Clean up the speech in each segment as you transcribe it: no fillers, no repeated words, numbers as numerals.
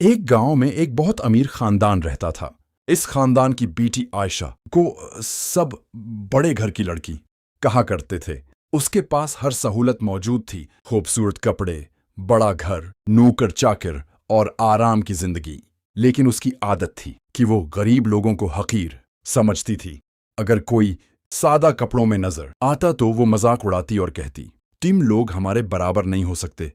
ایک گاؤں میں ایک بہت امیر خاندان رہتا تھا۔ اس خاندان کی بیٹی عائشہ کو سب بڑے گھر کی لڑکی کہا کرتے تھے۔ اس کے پاس ہر سہولت موجود تھی، خوبصورت کپڑے، بڑا گھر، نوکر چاکر اور آرام کی زندگی۔ لیکن اس کی عادت تھی کہ وہ غریب لوگوں کو حقیر سمجھتی تھی۔ اگر کوئی سادہ کپڑوں میں نظر آتا تو وہ مذاق اڑاتی اور کہتی، تم لوگ ہمارے برابر نہیں ہو سکتے،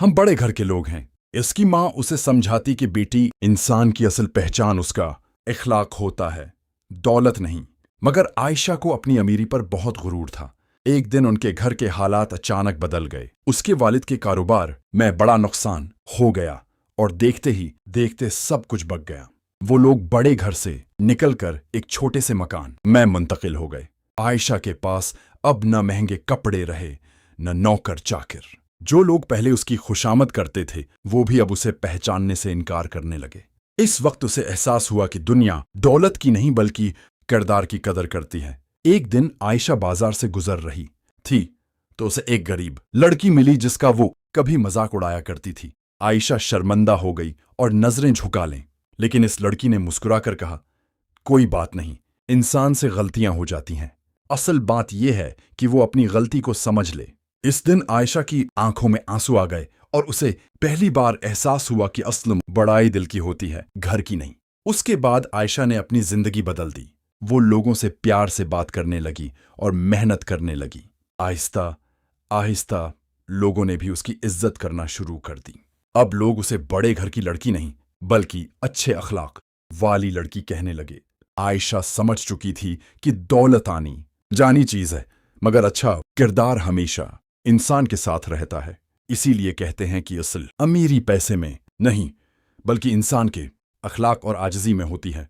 ہم بڑے گھر کے لوگ ہیں۔ اس کی ماں اسے سمجھاتی کہ بیٹی، انسان کی اصل پہچان اس کا اخلاق ہوتا ہے، دولت نہیں۔ مگر عائشہ کو اپنی امیری پر بہت غرور تھا۔ ایک دن ان کے گھر کے حالات اچانک بدل گئے۔ اس کے والد کے کاروبار میں بڑا نقصان ہو گیا اور دیکھتے ہی دیکھتے سب کچھ بک گیا۔ وہ لوگ بڑے گھر سے نکل کر ایک چھوٹے سے مکان میں منتقل ہو گئے۔ عائشہ کے پاس اب نہ مہنگے کپڑے رہے، نہ نوکر چاکر۔ جو لوگ پہلے اس کی خوشامد کرتے تھے وہ بھی اب اسے پہچاننے سے انکار کرنے لگے۔ اس وقت اسے احساس ہوا کہ دنیا دولت کی نہیں بلکہ کردار کی قدر کرتی ہے۔ ایک دن عائشہ بازار سے گزر رہی تھی تو اسے ایک غریب لڑکی ملی جس کا وہ کبھی مذاق اڑایا کرتی تھی۔ عائشہ شرمندہ ہو گئی اور نظریں جھکا لیں، لیکن اس لڑکی نے مسکرا کر کہا، کوئی بات نہیں، انسان سے غلطیاں ہو جاتی ہیں، اصل بات یہ ہے کہ وہ اپنی غلطی کو سمجھ لے۔ اس دن عائشہ کی آنکھوں میں آنسو آ گئے اور اسے پہلی بار احساس ہوا کہ اصل بڑائی دل کی ہوتی ہے، گھر کی نہیں۔ اس کے بعد عائشہ نے اپنی زندگی بدل دی۔ وہ لوگوں سے پیار سے بات کرنے لگی اور محنت کرنے لگی۔ آہستہ آہستہ لوگوں نے بھی اس کی عزت کرنا شروع کر دی۔ اب لوگ اسے بڑے گھر کی لڑکی نہیں بلکہ اچھے اخلاق والی لڑکی کہنے لگے۔ عائشہ سمجھ چکی تھی کہ دولت آنی جانی چیز ہے، مگر اچھا کردار ہمیشہ انسان کے ساتھ رہتا ہے۔ اسی لیے کہتے ہیں کہ اصل امیری پیسے میں نہیں بلکہ انسان کے اخلاق اور عاجزی میں ہوتی ہے۔